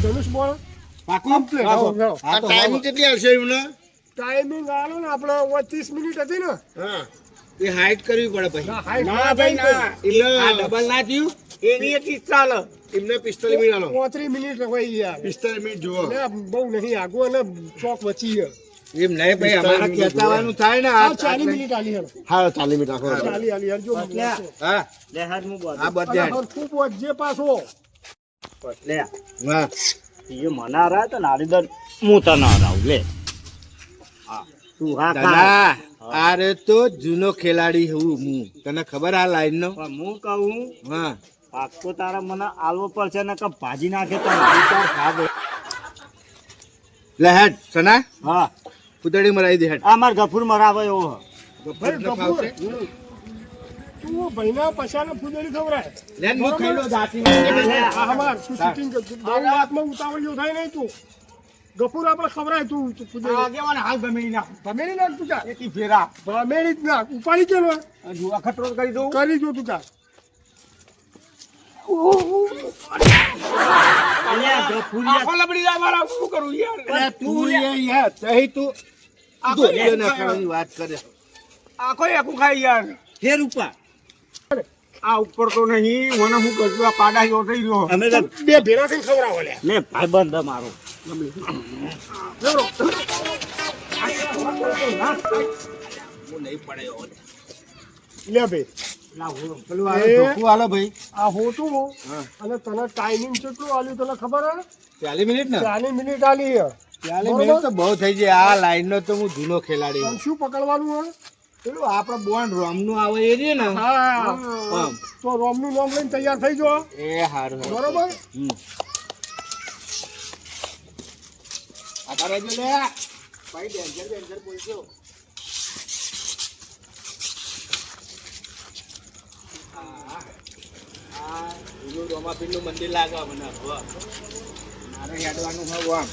ધનુષ બોલ પાકું ટાઈમિંગ કેટલી આવશે એમને? ટાઈમિંગ આલો ને આપણે 30 મિનિટ હતી ને હા એ હાઈટ કરવી પડે પછી. ના ભાઈ ના એટલે આ ડબલ ના થયું એની એક ચાલે એમને 45 મિનિટ આલો. 35 મિનિટ હોય યાર 45 મિનિટ જુઓ. બહુ નહીં આગો અને ચોક વચી એમ નહીં ભાઈ અમારા ખેંચાવાનું થાય ને આ 40 મિનિટ આલી હેલો હા 40 મિનિટ રાખો. આલી યાર જો હા લે હાથ મુ બોલ આ બધે ખૂબ વજે પાછો લે હા એ મના રહે તો નારી દર હું તને હરાવ લે હા તું હા ખા દાદા આરે તો જૂનો ખેલાડી હું તને ખબર આ લાઈન નો પણ હું કહું હા પાકો તારા મને આલવો પડશે ને કે ભાજી નાખે તો મારી તાર ખા દે લે હેડ સના હા કુતડી મરાઈ દે હેડ આ માર ગફુર મરાવે એવો હ. ભાઈ ગફુર તું ભાઈના પછાને ફૂદડી ખવરાય લે મો ખાઈ લો જાતી આ હમાર તું શૂટિંગ કર બહુ વાતમાં ઉતાવળિયો થાય નહીં તું ગફુર આપણે ખવરાય તું ફૂદડી આગેવાન હાલ ગમેડી ના ભમેડી નાખ તું જા એકી ફેરા ભમેડી જ નાખ ઉપાડી કેલો હજુ અખતરો કરી દઉં કરી જો તું જા અલ્યા ગફુરિયા આખો લબડી જા મારા શું કરું યાર અરે તું યાર સહી તું આખો ના ખાવાની વાત કરે આખો એકું ખાઈ યાર ફેર ઉપર આ ઉપર તો નહીં મને હું કરજો આ પાડા જો થઈ રહ્યો અમે તો બે ભેરા થઈને ખવરાવો લે મે ભાઈબંધ મારો હું નહીં પડે લે ભાઈ પેલું આ ધોકું આલો ભાઈ આ હોતું હા અને તને ટાઈમિંગ કેટલું આલ્યું તને ખબર હે 40 મિનિટ ને 40 મિનિટ આલી હે 40 મિનિટ તો બહુ થઈ જાય આ લાઈન નો તો હું જૂનો ખેલાડી તને શું પકડવાનું હે પેલું આપડે બોન્ડ રોમ નું આવે એ રહ્યું ને હા આમ. તો રોમનું નામ લઈને તૈયાર થઈ જો એ હારું બરોબર આ તારે જો લે ભાઈ ડેન્જર બોલજો આ એનું રોમાપીરનું મંદિર લાગે મને હવે મારે હેડવાનું હોય આમ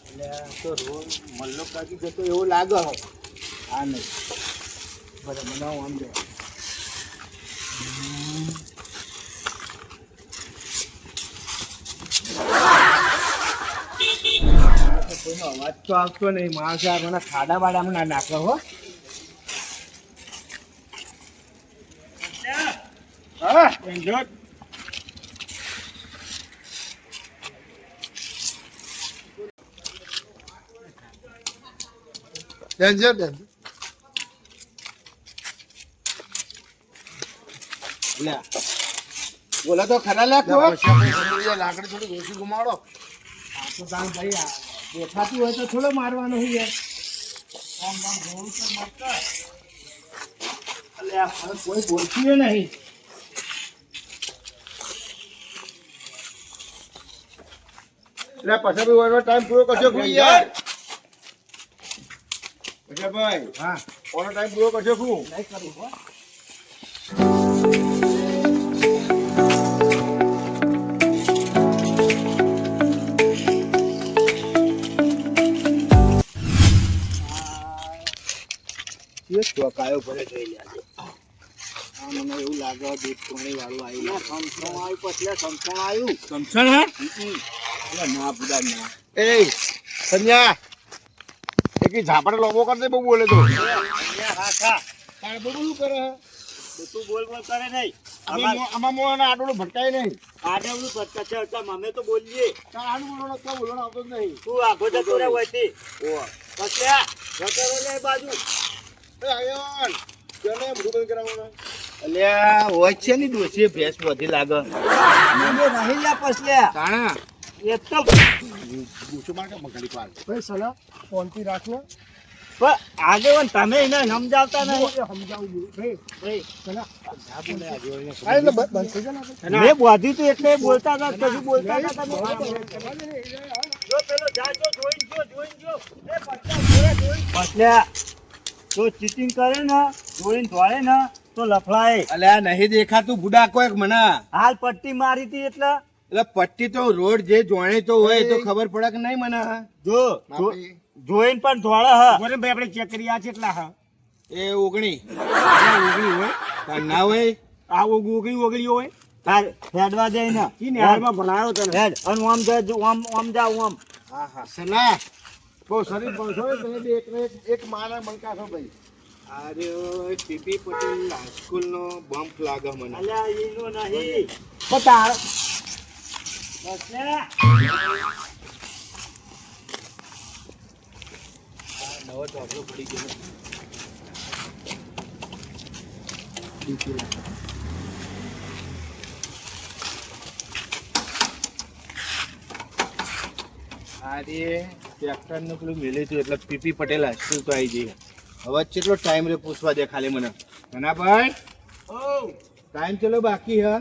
એટલે તો મલ્લો કાકી જતો એવું લાગે હો આ નહીં બરાબર મને આમ દે કોઈનો અવાજ તો આવતો નહીં માણસ મને ખાડા બાડામાં ના નાખો હો હા એન્જોય ડેન્જર લે બોલા તો ખરા લે કો લાકડી થોડી ઓછી ગુમાડો. આ તો તાણ ભાઈ આ દેખાતું હોય તો થોડો મારવાનો હોય યાર આમ આમ જોવું તો મત અલે આ હવે કોઈ બોલતું નહીં એટલે પછી બી ઓનો ટાઈમ પૂરો કરશો કે યાર? પછી ભાઈ હા ઓનો ટાઈમ પૂરો કરશો શું? નહીં કરું હો ચોકાયો ભરે જોઈ લે આ મને એવું લાગે દૂધ પાણી વાળું આવ્યું સમસણ આવ્યું પછી સમસણ આવ્યું સમસણ હે ના બુડા ના એ સંજ્ઞા એકી ઝાપડે લોબો કરતે બહુ બોલે તો. તારે બહુ શું કરે તું બોલ બોલ કરે નહીં આમાં મોને આડોડો ભટકાય નહીં. આડવડું પચકા છે અમે તો બોલીએ તાર આડું બોલવાનો તો બોલવાનો આવતો જ નહીં. તું આખો જતો રહે હોયથી પછી જતો રહે એ બાજુ એ આયન કેને બધું બંધ કરાવવાનું? અલ્યા હોય છે ને દોશી ભેંસ વધી લાગે નહીં લે પછલ્યા તાણા એ તો પૂછો માર કે મગડી પાર. ભાઈ સલા ફોનથી રાખને પણ આગેવાન તમે એને સમજાવતા નહીં સમજાવું ભાઈ ભાઈ સલા આ એટલે બંધ થઈ જાય ને મેં બોધી તું એટલે બોલતા હતા કશું બોલતા હતા તમે જો પેલો જાય તો જોઈન જો એ પછલ્યા જો ચીટિંગ કરે ને જોઈન ધોળે ને તો લફડાય અલ્યા નહીં દેખાતું બુડા કોઈક મને હાલ પટ્ટી મારી હતી એટલે એટલે પટ્ટી તો રોડ જે જોણે તો હોય તો ખબર પડે કે નહીં મને જો માપી. જોઈન પણ ધોળે હ ભાઈ આપણે ચેક કરી આ કેટલા હા એ ઓગણી ઓગળી હોય તાર ના હોય આ ઓગળી હોય તાર હેડવા જાય ને ઈ નેહાળમાં ભણાયો તને. હેડ અને આમ જા આમ જા આમ હા હા સલા બહુ શરીફ માણસો હોય, તમે બે એક માના મણકા છો ભાઈ. અરે પીપી પટેલ હાઈસ્કૂલ નો બમ્પ લાગે મને અલ્યા એનો નહીં પણ તાર બસ ને નવો ચોપડો પડી ગયો આજે ટ્રેક્ટર નું પેલું મેલ્યું હતું એટલે પીપી પટેલ હાઈસ્કૂલ તો આવી જઈએ હવે કેટલો ટાઈમ રે પૂછવા દે ખાલી મને ભાઈ ઓ ટાઈમ ચલો બાકી હે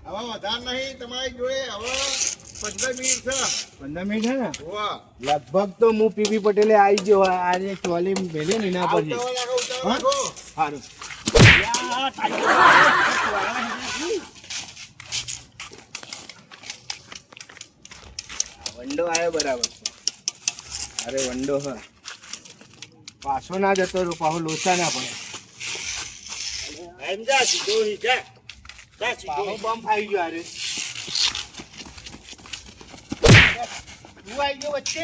હવે વધારે નહીં તમારી જોડે, હવે 15 મિનિટ છે. 15 મિનિટ હે ને વાહ લગભગ તો હું પીપી પટેલે આવી ગયો આજે ટ્રોલી મેલ્યો ને એના પછી ઉતાવળ રાખો. સારું વંડો આવ્યો બરાબર છે. અરે વંડો હ પાછો ના જતો રહો, પાછો લોચા ના પડે. એમ જા સીધો ઈ જા જા સીધો પાછો બમ્પ આવી ગયો. અરે તું આવી ગયો વચ્ચે.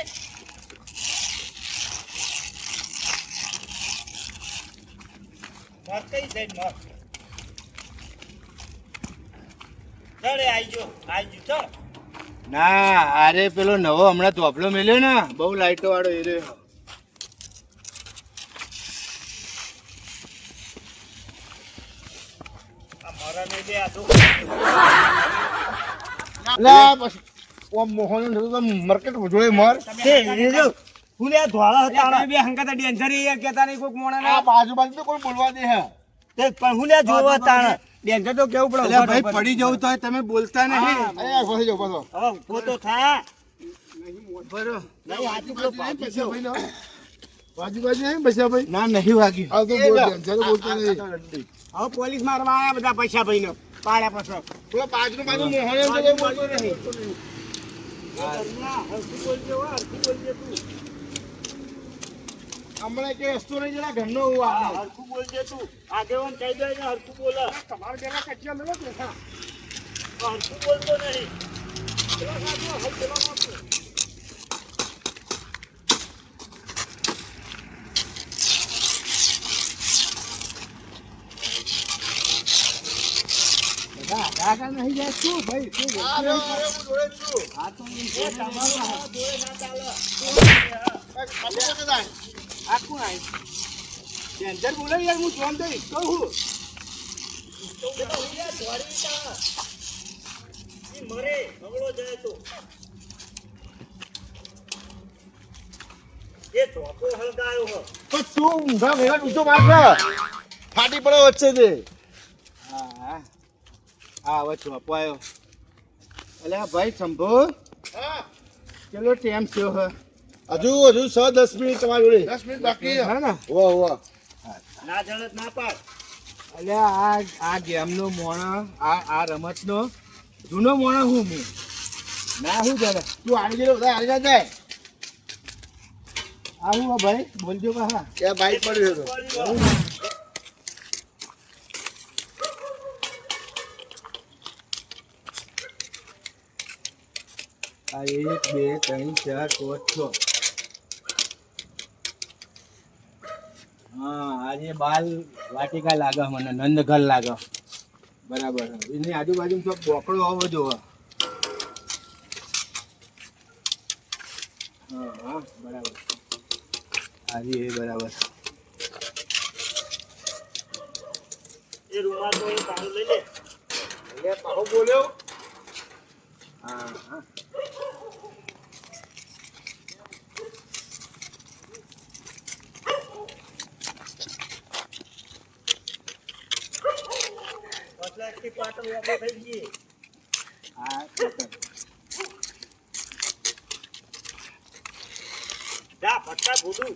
મર કઈ સાઈડ મર ચડે આઈજો તો ના અરે પેલો નવો હમણાં તોપલો મેલ્યો ને બહુ લાઈટો વાળો એ રહ્યો. આ મરા ને દે આ તો લા પછી ઓમ મોહન તો માર્કેટ જોડે મર. તે એ જો ફૂલે ધોળા હતા બે હંકાતા ડેન્જર યાર કેતા નહીં કોક મોણા આ બાજુ બાજુ તો કોઈ બોલવા દે હે. તે પણ ફૂલે જોવા તાણ ડેન્જર તો કેવું પડે એટલે ભાઈ પડી જવું તો તમે બોલતા નહીં. અરે ફસી જાઓ પાછો. હવે ઉભો તો થા બરો નહીં હાચું પેલો ભાગી ગયો. બાજુ બાજુ નહીં બસ્યા ભાઈ. ના નહીં વાગ્યું. આ તો બોલ જરૂર બોલતો નહીં. હવે પોલીસ મારવા આયા બધા પૈસા ભાઈનો પાડ્યા પછી પેલો બાજુ બાજુ મોહન તો બોલતો નહીં. હમણાં કે વસ્તુ નહીં જરા ઘરનો હું આ હરખું બોલજે તું આગેવાન કહી દે ને હરખું બોલે તમારે પેલા કચ્યા મેલો જ ને. હરખું બોલતો નહીં નહીં જાય શું ભાઈ શું આ રહ્યો, હું જોડે જ છું. એ તમારું હાથ જોડે ના ચાલે ખાલી વખત આય. આ કોણ આવી ડેન્જર બોલે યાર હું જોન દઈ કહું તો બધા ઉડ્યા ધોરી તા ઈ મરે બગડો જાય તો એ ધોકો હળગાયો હો પણ તું ઊંઘા ભેગા ઊંચો માર છે. ફાટી પડે વચ્ચે તે. હા હા હવે ચોપો આવ્યો. અલ્યા ભાઈ શંભુ હા ચલો ટાઈમ થયો હે હજુ 10 મિનિટ તમારી જોડે. 10 મિનિટ બાકી હે ને વાહ વાહ. ના જળત ના પાડ અલ્યા આ ગેમનો મોણા આ રમતનો જૂનો મોણા હું ના હું જરા તું આની જોડે બધા હારી ના જાય. આવું હો ભાઈ બોલજો હા ત્યાં બાઈક પડ્યું હતું. આ 1 2 3 4 5 6 હા આજે બાલ વાટિકા લાગે મને નંદઘર લાગે બરાબર એની આજુબાજુ તો બોકડો આવો જો હા હા બરાબર આજે એ બરાબર એ રૂમાલ તો એ પાણી લઈ લે એટલે પાહો બોલ્યો. હા હા પતલાથી પાટો વાપો થઈ ગઈ હા જા પટ્ટા ભૂડું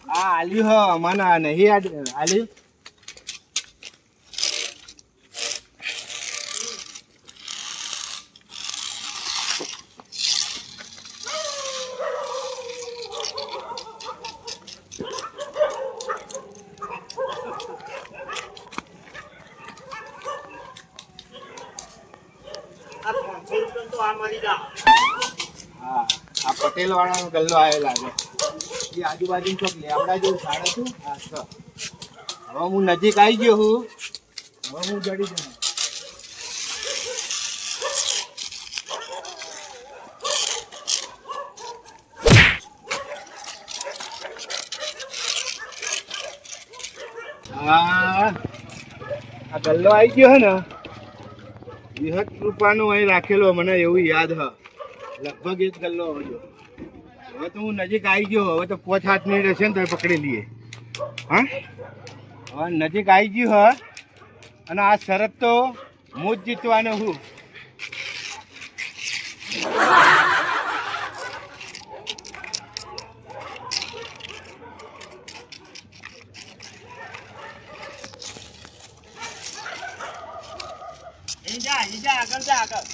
આ આલ્યું હ મને નહીં આલ્યું આ મરી જા. હા આ પટેલ વાળાનો ગલ્લો આવ્યો લાગે એ આજુબાજુ ચોક લેવડા જેવું ઝાડ હતું હા તો હવે હું નજીક આવી ગયો હું હવે હું જડી જાઉં આ ગલ્લો આવી ગયો હે ને 20 રૂપિયાનો અહીં રાખેલો મને એવું યાદ હ લગભગ એ જ ગલ્લો હતો હવે તો હું નજીક આવી ગયો હવે તો 5-7 મિનિટ હશે ને તો પકડી લઈએ હા હવે નજીક આવી ગયું હ અને આ શરત તો હું જ જીતવાનો હું જા આગળ જા આગળ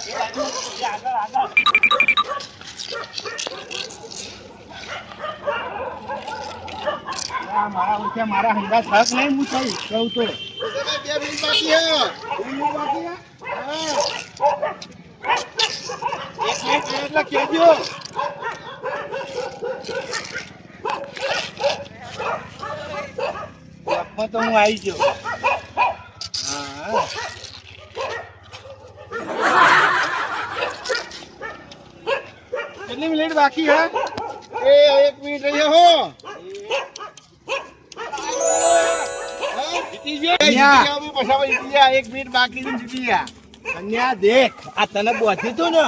એ બાજુ જા આગળ મારા ઓછા મારા હંગા થક નહીં હું થઈ કહું તો 2 મિનિટ બાકી હે. 2 મિનિટ બાકી હે. એક મિનિટ એટલે કહેજો લગભગ તો હું આવી ગયો હા કેટલી મિનિટ બાકી હે એ 1 મિનિટ રહી હો. જીતી ગયો જીતી ગયા અમે પછી આપણે જીતી ગયા. 1 મિનિટ બાકી છે જીતી ગયા. કન્યા દેખ આ તને બોધી તું ને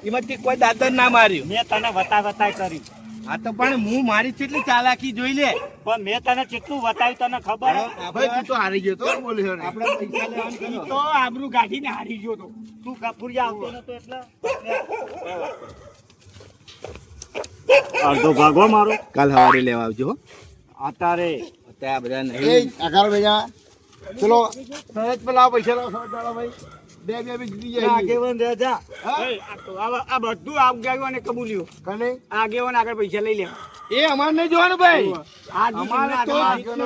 એમાંથી કોઈ દાદર ના માર્યું મેં તને વતાય કર્યું આ તો પણ હું મારી કેટલી ચાલાકી જોઈ લે પણ મેં તને કેટલું વતાવ્યું તને ખબર હે? ભાઈ તું તો હારી ગયો તો બોલ્યો ને. આપણે પૈસા લેવાનું ઈ કરો તો આબરૂ કાઢીને હારી ગયો તો તું કપૂરિયા આવતો નતો એટલે અડધો ભાગો મારો કાલ સવારે લેવા આવજો હો. અત્યારે અત્યારે બધા એ નહીં આકાર ભૈયા ચલો સરસ પર લાવો પૈસા લાવો સરસ ચાલો ભાઈ બે જીતી જાય આગેવાન રહે જા હા? એ આ બધું આગેવાને કબૂલ્યું કને આગેવાન આગળ પૈસા લઈ લે એ અમાર નહીં જોવાનું ભાઈ આ અમારે તો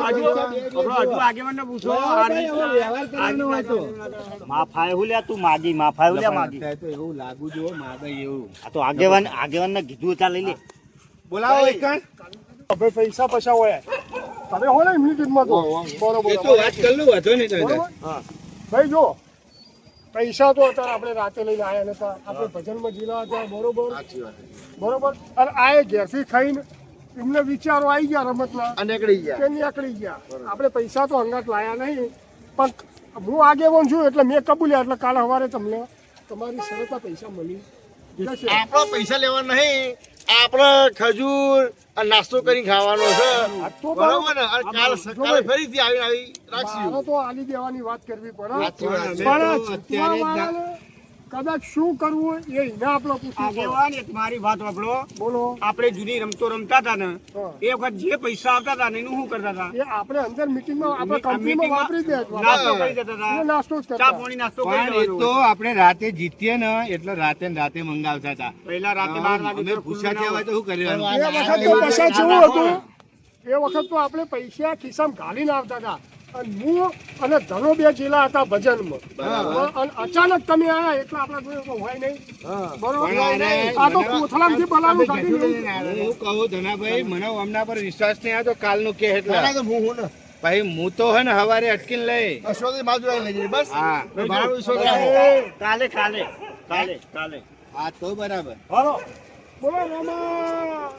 હજુ આગેવાન ને પૂછો વ્યવહાર કરવાનો હોય તો માફાય હું લે તું માગી માફાય હું લે માગી થાય તો એવું લાગુ જો માગે એવું આ તો આગેવાન ને કીધું ચાલ લઈ લે બોલાવો એક હવે પૈસા પૈસા હોય તમે હો ને મીટિંગમાં તો બરોબર એ તો વાત કરી લો વાંધો નહીં તમે બરોબર? ભાઈ જો પૈસા તો અત્યારે આપણે રાતે લઈને આવ્યા નતા આપણે ભજનમાં જીલા હતા બરોબર સાચી વાત બરોબર અને આ ઘેરથી ખાઈને એમને વિચારો આવી ગયા રમતના અને નીકળી ગયા કે નીકળી ગયા આપણે પૈસા તો હંગાત લાયા નહીં પણ હું આગેવાન છું એટલે મેં કબૂલ્યા એટલે કાલે સવારે તમને તમારી સરળતા પૈસા મળી જશે આપણો પૈસા લેવા નહીં આપણે ખજૂર અને નાસ્તો કરીને ખાવાનો છે તો બરોબર ને અને કાલે ફરીથી આવી રાખશું મારે તો આલી દેવાની વાત કરવી પડે સાચી વાત છે. પણ જીતવા વાળાને કદાચ શું કરવું એ એને આપણે પૂછવું પડે. આગેવાન એક મારી વાત વાપરો બોલો આપણે જૂની રમતો રમતા હતા ને હા. એ વખત જે પૈસા આવતા હતા ને એનું શું કરતા હતા એ આપણે અંદર મીટિંગમાં આપણે કંપનીમાં વાપરી દે નાસ્તો કરી દેતા એ હતા નાસ્તો જ ચા કરતા પાણી નાસ્તો કરી પણ એ તો દેવાનો. આપણે રાતે જીતીએ ને એટલે રાતે ને રાતે મંગાવતા હતા પહેલા રાતે 12 વાગે અમે પૂછ્યા છે હવે તો શું કર્યું એ વખત તો પૈસા કેવું હતું એ વખત તો આપણે પૈસા ખિસ્સામાં ઘાલીને આવતા હતા અને હું અને ધનો બે જિલ્લા હતા ભજનમાં અને અચાનક તમે આયા એટલે આપણા જોડે તો હોય નહીં બરોબર આ તો કોથળામાંથી બલાનું કાઢી લીધું. હું કહું ધનાભાઈ મને હમણાં પર વિશ્વાસ નહીં આવતો કાલનું કે એટલે ના, ના, તો હું ને ભાઈ હું તો હે ને હવારે અટકીને લઈ અશ્વથી બાજુ આવી લઈ જઈએ બસ હા ભાડું વિશ્વાસ રાખો. કાલે કાલે કાલે કાલે હા તો બરાબર હાલો બોલો રામા